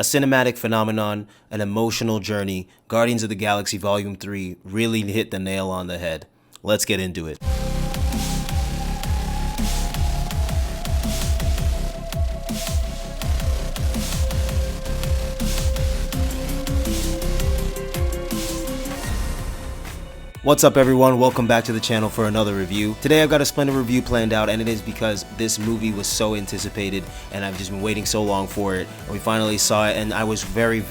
A cinematic phenomenon, an emotional journey, Guardians of the Galaxy Volume 3 really hit the nail on the head. Let's get into it. What's up everyone, welcome back to the channel for another review. Today I've got a splendid review planned out, and it is because this movie was so anticipated and I've just been waiting so long for it. And we finally saw it and I was very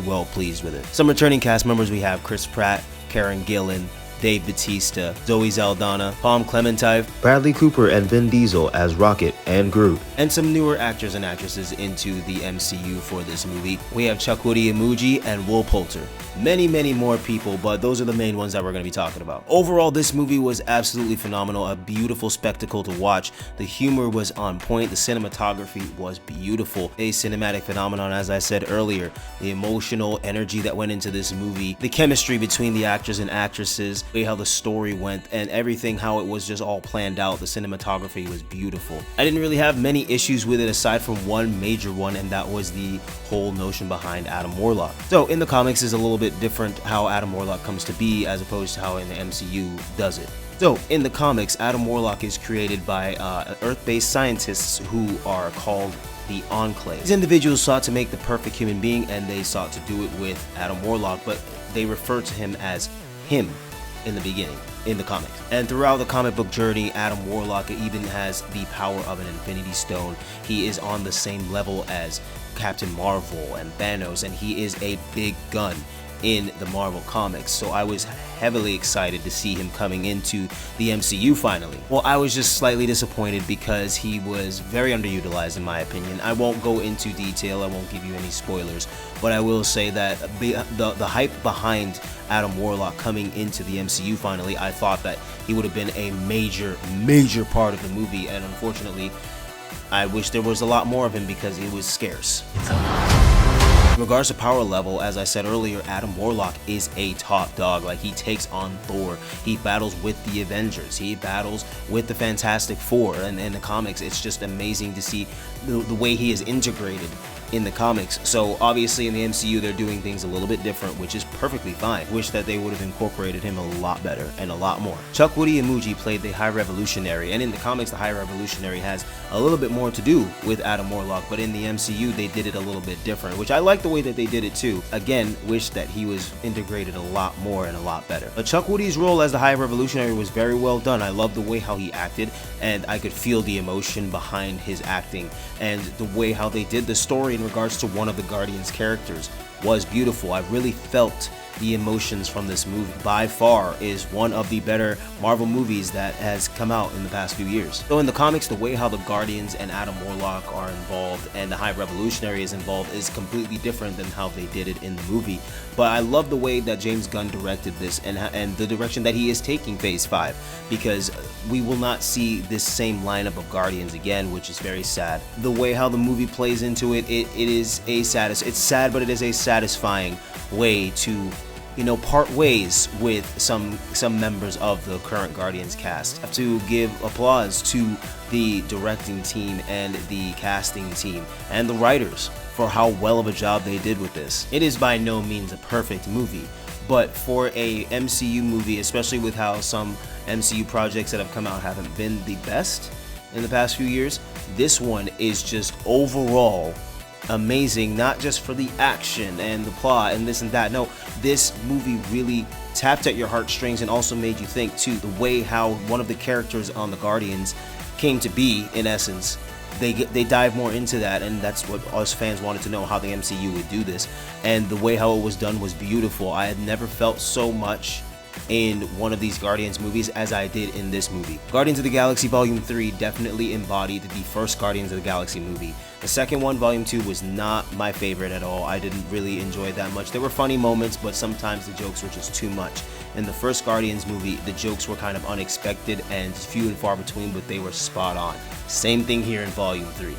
well pleased with it. Some returning cast members we have: Chris Pratt, Karen Gillan, Dave Bautista, Zoe Saldana, Palm Clementine, Bradley Cooper and Vin Diesel as Rocket and Groot, and some newer actors and actresses into the MCU for this movie. We have Chukwudi Imuji and Will Poulter. Many more people, but those are the main ones that we're going to be talking about. Overall, this movie was absolutely phenomenal, a beautiful spectacle to watch. The humor was on point, the cinematography was beautiful, a cinematic phenomenon as I said earlier, the emotional energy that went into this movie, the chemistry between the actors and actresses, how the story went, and everything, how it was just all planned out. The cinematography was beautiful. I didn't really have many issues with it aside from one major one, and that was the whole notion behind Adam Warlock. So in the comics is a little bit different how Adam Warlock comes to be as opposed to how in the MCU does it. So in the comics, Adam Warlock is created by Earth-based scientists who are called the Enclave. These individuals sought to make the perfect human being, and they sought to do it with Adam Warlock, but they refer to him as him in the beginning, in the comics. And throughout the comic book journey, Adam Warlock even has the power of an Infinity Stone. He is on the same level as Captain Marvel and Thanos, and he is a big gun in the Marvel comics. So I was heavily excited to see him coming into the MCU finally. Well, I was just slightly disappointed because he was very underutilized in my opinion. I won't go into detail, I won't give you any spoilers, but I will say that the hype behind Adam Warlock coming into the MCU finally, I thought that he would have been a major part of the movie, and unfortunately I wish there was a lot more of him because it was scarce. In regards to power level, as I said earlier, Adam Warlock is a top dog. Like, he takes on Thor, he battles with the Avengers, he battles with the Fantastic Four, and in the comics it's just amazing to see the way he is integrated in the comics. So obviously in the MCU they're doing things a little bit different, which is perfectly fine. Wish that they would have incorporated him a lot better and a lot more. Chukwudi Imuji played the High Revolutionary, and in the comics the High Revolutionary has a little bit more to do with Adam Warlock, but in the MCU they did it a little bit different, which I like the way that they did it too. Again, wish that he was integrated a lot more and a lot better. But Chukwudi's role as the High Revolutionary was very well done. I love the way how he acted, and I could feel the emotion behind his acting, and the way how they did the story in regards to one of the Guardians characters was beautiful. I really felt the emotions from this movie. By far is one of the better Marvel movies that has come out in the past few years. So in the comics, the way how the Guardians and Adam Warlock are involved and the High Revolutionary is involved is completely different than how they did it in the movie. But I love the way that James Gunn directed this and the direction that he is taking Phase 5, because we will not see this same lineup of Guardians again, which is very sad. The way how the movie plays into it, it's sad, but it is a satisfying way to, you know, part ways with some members of the current Guardians cast. I have to give applause to the directing team and the casting team and the writers for how well of a job they did with this. It is by no means a perfect movie, but for a MCU movie, especially with how some MCU projects that have come out haven't been the best in the past few years, this one is just overall amazing, not just for the action and the plot and this and that. No, this movie really tapped at your heartstrings and also made you think too. The way how one of the characters on the Guardians came to be, in essence, they dive more into that, and that's what us fans wanted to know, how the MCU would do this, and the way how it was done was beautiful. I had never felt so much in one of these Guardians movies as I did in this movie. Guardians of the Galaxy Volume 3 definitely embodied the first Guardians of the Galaxy movie. The second one, Volume 2, was not my favorite at all. I didn't really enjoy it that much. There were funny moments, but sometimes the jokes were just too much. In the first Guardians movie, the jokes were kind of unexpected and few and far between, but they were spot on. Same thing here in Volume 3.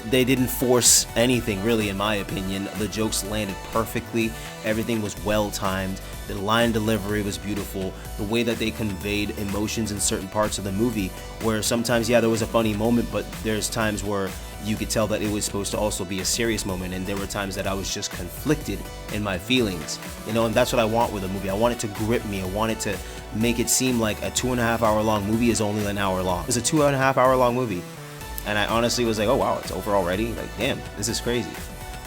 They didn't force anything, really, in my opinion. The jokes landed perfectly. Everything was well timed. The line delivery was beautiful. The way that they conveyed emotions in certain parts of the movie, where sometimes, yeah, there was a funny moment, but there's times where you could tell that it was supposed to also be a serious moment, and there were times that I was just conflicted in my feelings, you know, and that's what I want with a movie. I want it to grip me. I want it to make it seem like a 2.5 hour long movie is only an hour long. It's a 2.5 hour long movie, and I honestly was like, oh wow, it's over already? Like, damn, this is crazy.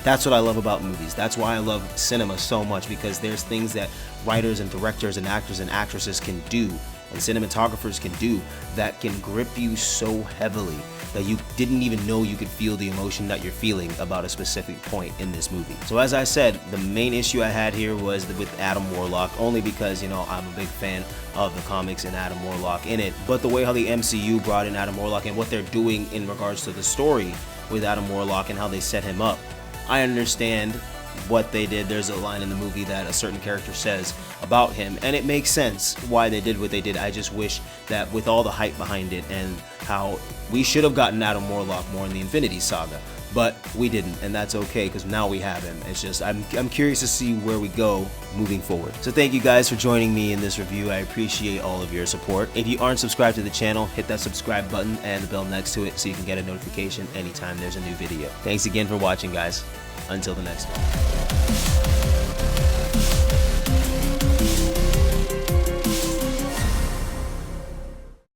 That's what I love about movies. That's why I love cinema so much, because there's things that writers and directors and actors and actresses can do and cinematographers can do that can grip you so heavily that you didn't even know you could feel the emotion that you're feeling about a specific point in this movie. So as I said, the main issue I had here was with Adam Warlock, only because, you know, I'm a big fan of the comics and Adam Warlock in it, but the way how the MCU brought in Adam Warlock and what they're doing in regards to the story with Adam Warlock and how they set him up, I understand what they did. There's a line in the movie that a certain character says about him, and it makes sense why they did what they did. I just wish that with all the hype behind it and how we should have gotten Adam Warlock more in the Infinity Saga, but we didn't, and that's okay because now we have him. It's just I'm curious to see where we go moving forward. So thank you guys for joining me in this review. I appreciate all of your support. If you aren't subscribed to the channel, hit that subscribe button and the bell next to it so you can get a notification anytime there's a new video. Thanks again for watching, guys. Until the next one.